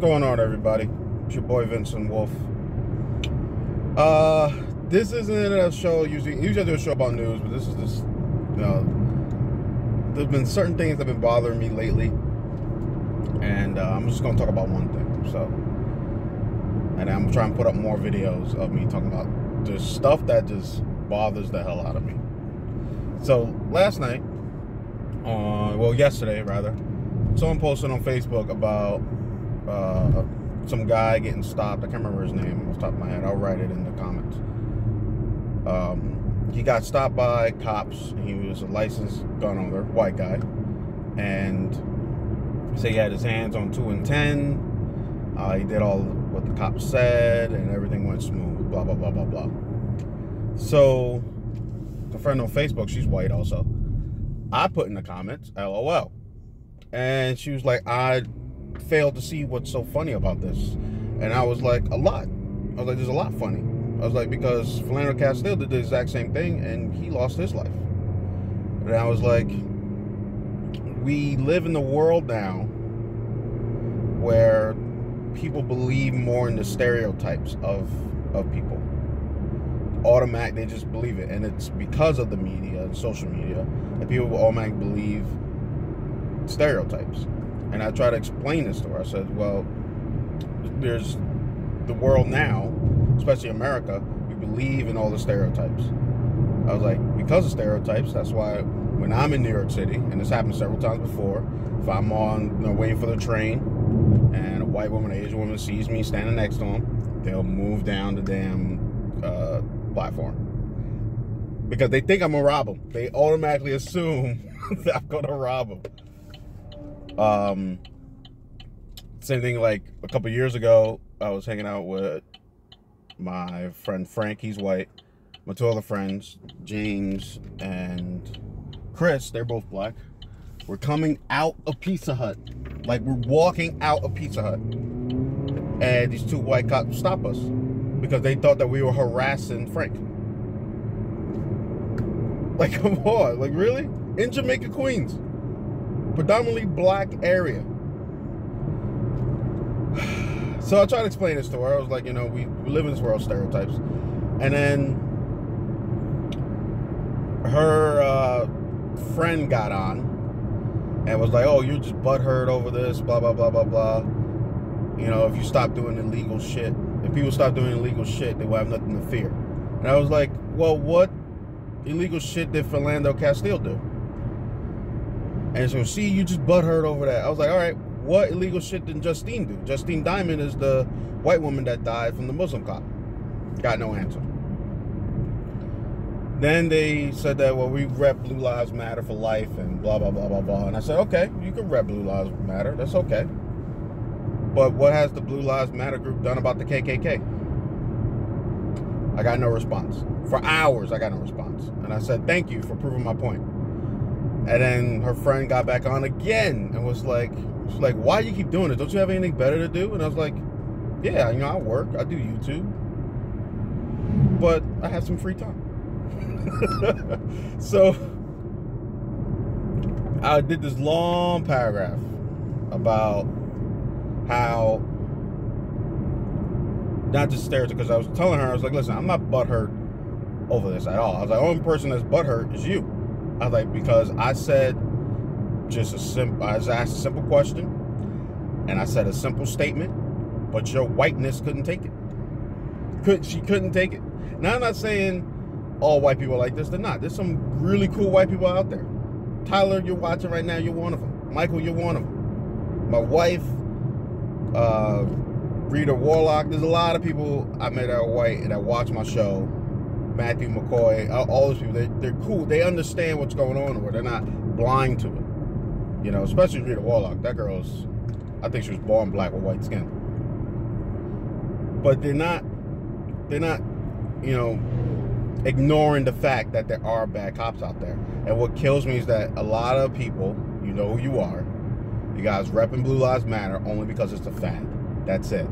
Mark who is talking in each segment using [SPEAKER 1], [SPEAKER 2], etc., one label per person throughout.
[SPEAKER 1] going on, everybody? It's your boy Vincent Wolf. This isn't a show. Usually I do a show about news, but this is just, there's been certain things that have been bothering me lately, and I'm just gonna talk about one thing. So, and I'm trying to put up more videos of me talking about just stuff that just bothers the hell out of me. So last night, yesterday rather, someone posted on Facebook about some guy getting stopped. I can't remember his name off the top of my head. I'll write it in the comments. He got stopped by cops. He was a licensed gun owner, white guy, and say he had his hands on 2 and 10. He did all what the cops said, and everything went smooth. Blah blah blah blah blah. So, a friend on Facebook, she's white also. I put in the comments, LOL, and she was like, I failed to see what's so funny about this. And I was like, a lot. I was like, there's a lot funny. I was like, because Philando Castile did the exact same thing and he lost his life. And I was like, we live in the world now where people believe more in the stereotypes of people. They just believe it. And it's because of the media and social media that people will automatically believe stereotypes. And I try to explain this to her. I said, well, there's the world now, especially America, we believe in all the stereotypes. I was like, because of stereotypes, that's why when I'm in New York City, and this happened several times before, if I'm on, waiting for the train, and a white woman, an Asian woman sees me standing next to them, they'll move down the damn platform. Because they think I'm gonna rob them. They automatically assume that I'm gonna rob them. Same thing, like a couple years ago, I was hanging out with my friend Frank, he's white, my 2 other friends, James and Chris, they're both black. We're coming out of Pizza Hut. Like, we're walking out of Pizza Hut. And these 2 white cops stop us because they thought that we were harassing Frank. Like, come on, like, really? In Jamaica, Queens. Predominantly black area. So I tried to explain this to her. I was like, we live in this world of stereotypes. And then her friend got on and was like, oh, you're just butthurt over this, blah, blah, blah, blah, blah. If you stop doing illegal shit, if people stop doing illegal shit, they will have nothing to fear. And I was like, well, what illegal shit did Philando Castile do? And so, see, you just butthurt over that. I was like, all right, what illegal shit did Justine do? Justine Diamond is the white woman that died from the Muslim cop. Got no answer. Then they said that, well, we rep Blue Lives Matter for life and blah, blah, blah, blah, blah. And I said, okay, you can rep Blue Lives Matter. That's okay. But what has the Blue Lives Matter group done about the KKK? I got no response. For hours, I got no response. And I said, thank you for proving my point. And then her friend got back on again and was like, why do you keep doing it? Don't you have anything better to do? And I was like, yeah, I work. I do YouTube. But I have some free time. So I did this long paragraph about how, not just stereotypes, because I was telling her, I was like, listen, I'm not butthurt over this at all. I was like, the only person that's butthurt is you. I was like, because I said I was asked a simple question, and I said a simple statement, but your whiteness couldn't take it. She couldn't take it. Now, I'm not saying all white people are like this. They're not. There's some really cool white people out there. Tyler, you're watching right now. You're one of them. Michael, you're one of them. My wife, Rita Warlock. There's a lot of people I met that are white and that watch my show. Matthew McCoy, all those people, they're cool. They understand what's going on, or they're not blind to it. Especially Rita Warlock. That girl's, I think she was born black with white skin. But they're not, ignoring the fact that there are bad cops out there. And what kills me is that a lot of people, you know who you are, you guys repping Blue Lives Matter only because it's a fad. That's it.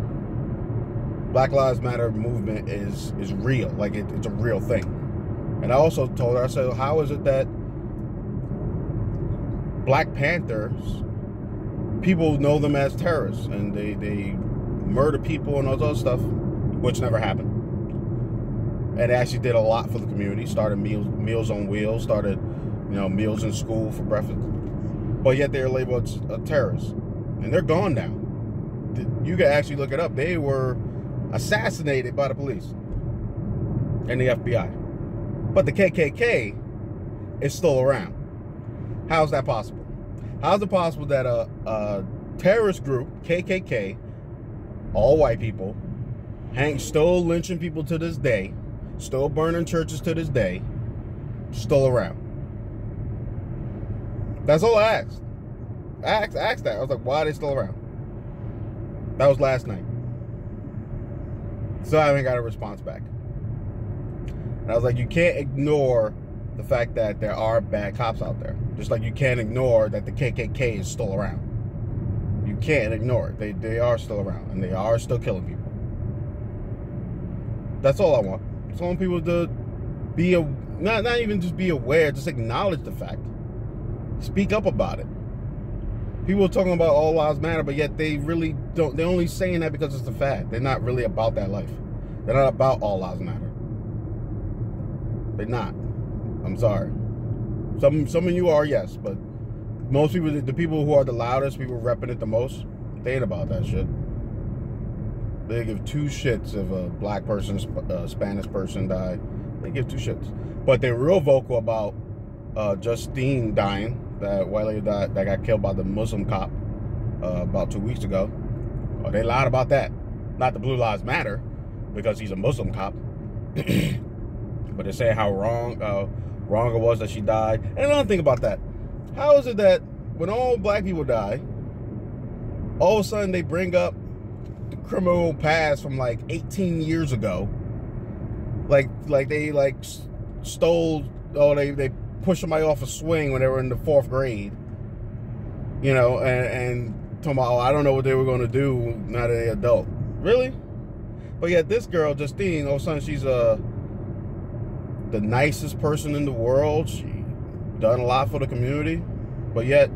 [SPEAKER 1] Black Lives Matter movement is real. Like, it's a real thing. And I also told her, I said, how is it that Black Panthers people know them as terrorists, and they murder people and all that other stuff, which never happened. And they actually did a lot for the community. Started meals on wheels. Started, meals in school for breakfast. But yet they're labeled a terrorist, and they're gone now. You can actually look it up. They were assassinated by the police and the FBI. But the KKK is still around. How's that possible? How's it possible that a terrorist group, KKK, all white people, still lynching people to this day, still burning churches to this day, still around? That's all I asked. I asked that. I was like, why are they still around? That was last night. So I haven't got a response back. And I was like, you can't ignore the fact that there are bad cops out there. Just like you can't ignore that the KKK is still around. You can't ignore it. They are still around, and they are still killing people. That's all I want. I just want people to be, not even just be aware, just acknowledge the fact. Speak up about it. People are talking about all lives matter, but yet they really don't. They're only saying that because it's a fad. They're not really about that life. They're not about all lives matter. They're not. I'm sorry. Some of you are, yes, but most people, the people who are the loudest, people repping it the most, they ain't about that shit. They give two shits if a black person, Spanish person died. They give two shits. But they're real vocal about Justine dying, that white lady that got killed by the Muslim cop about 2 weeks ago. Oh, they lied about that. Not the Blue Lives Matter, because he's a Muslim cop. But they say how wrong it was that she died. And another thing about that, how is it that when all black people die, all of a sudden they bring up the criminal past from like 18 years ago, like they stole, they pushed somebody off a swing when they were in the 4th grade, and talking about, I don't know what they were going to do now that they're adult. Really? But yet this girl, Justine, all of a sudden she's the nicest person in the world. She done a lot for the community, but yet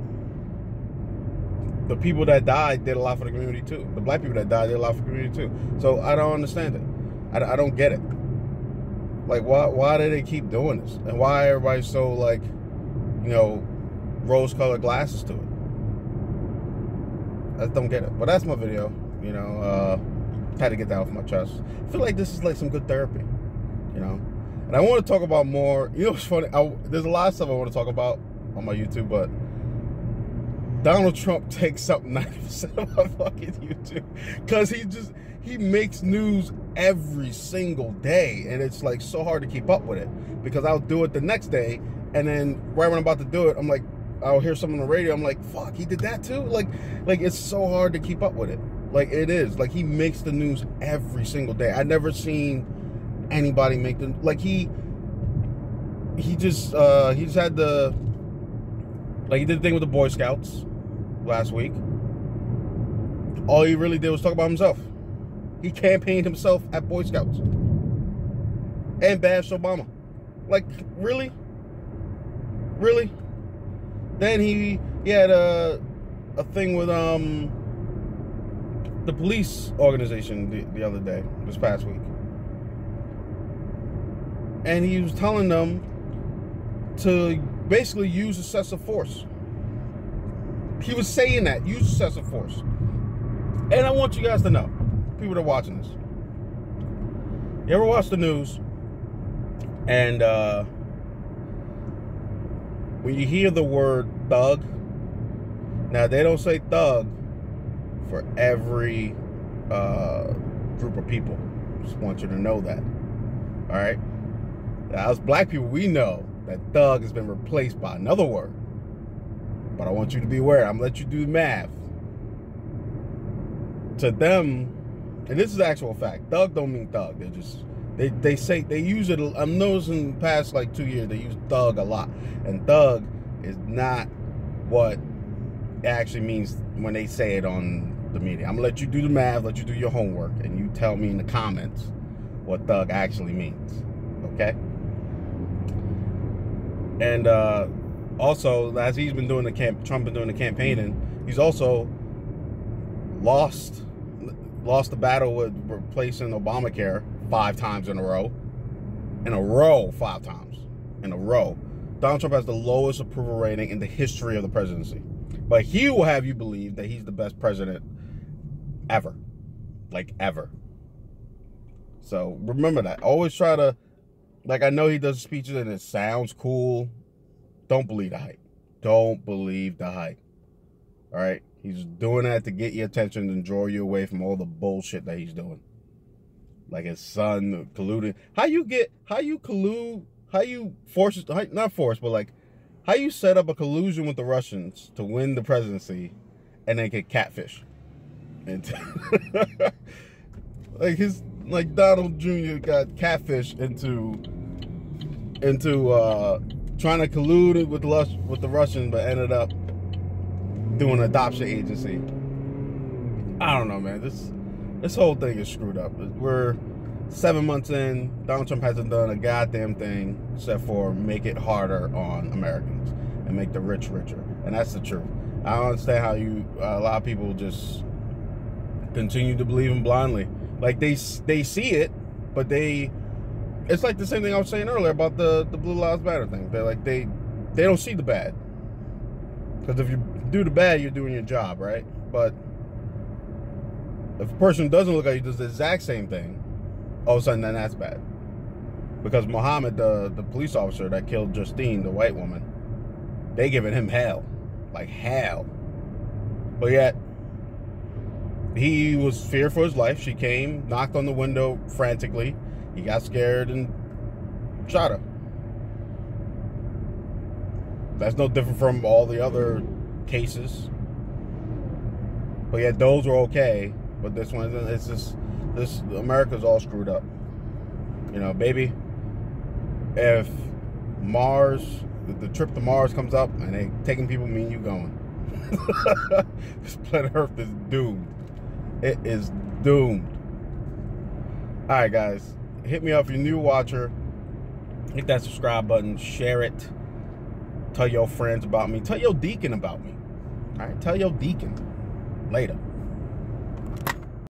[SPEAKER 1] the people that died did a lot for the community too. The black people that died did a lot for the community too. So I don't understand it. I don't get it. Like, why do they keep doing this? And why everybody's so, like, rose-colored glasses to it? I don't get it. But that's my video. Had to get that off my chest. I feel like this is like some good therapy, And I want to talk about more. What's funny? There's a lot of stuff I want to talk about on my YouTube, but Donald Trump takes up 90% of my fucking YouTube, because he makes news every single day, and it's like so hard to keep up with it, because I'll do it the next day, and then right when I'm about to do it, I'm like, I'll hear something on the radio, I'm like, fuck, he did that too? Like it's so hard to keep up with it. Like, it is. Like, he makes the news every single day. I've never seen anybody make the, like, he just had the, like, he did the thing with the Boy Scouts last week. All he really did was talk about himself. He campaigned himself at Boy Scouts and bashed Obama. Like, really? Really? Then he had a thing with the police organization the other day, this past week. And he was telling them to basically use excessive force. He was saying that, use excessive force. And I want you guys to know, people that are watching this, you ever watch the news and when you hear the word thug, now they don't say thug for every group of people. Just want you to know that. All right? Now, as black people, we know that thug has been replaced by another word. But I want you to be aware. I'm going to let you do the math. To them, and this is actual fact, thug don't mean thug. They just, they say, they use it. I'm noticing the past like 2 years, they use thug a lot. And thug is not what it actually means when they say it on the media. I'm going to let you do the math, let you do your homework, and you tell me in the comments what thug actually means. Okay? And also, as he's been doing Trump been doing the campaigning, He's also lost the battle with replacing Obamacare 5 times in a row. 5 times in a row. Donald Trump has the lowest approval rating in the history of the presidency. But he will have you believe that he's the best president ever. Like, ever. So, remember that. Always try to, like, I know he does speeches and it sounds cool. Don't believe the hype. Don't believe the hype. All right? He's doing that to get your attention and draw you away from all the bullshit that he's doing. Like his son colluding. How you set up a collusion with the Russians to win the presidency and then get catfish. And like Donald Jr. got catfish into trying to collude with the Russians, but ended up doing an adoption agency. I don't know, man. This whole thing is screwed up. We're 7 months in. Donald Trump hasn't done a goddamn thing except for make it harder on Americans and make the rich richer. And that's the truth. I don't understand how a lot of people just continue to believe him blindly. Like they see it, but it's like the same thing I was saying earlier about the Blue Lives Matter thing. They're like they don't see the bad. Because if you do the bad, you're doing your job, right? But if a person doesn't look at you, does the exact same thing, all of a sudden then that's bad. Because Muhammad, the police officer that killed Justine, the white woman, they giving him hell. Like hell. But yet, he was feared for his life. She came, knocked on the window frantically. He got scared and shot her. That's no different from all the other cases. But yet those were okay. But this one, it's just, America's all screwed up. You know, baby, if the trip to Mars comes up and they taking people, me and you going. This planet Earth is doomed. It is doomed. All right, guys. Hit me up if you're a new watcher. Hit that subscribe button. Share it. Tell your friends about me. Tell your deacon about me. All right? Tell your deacon. Later.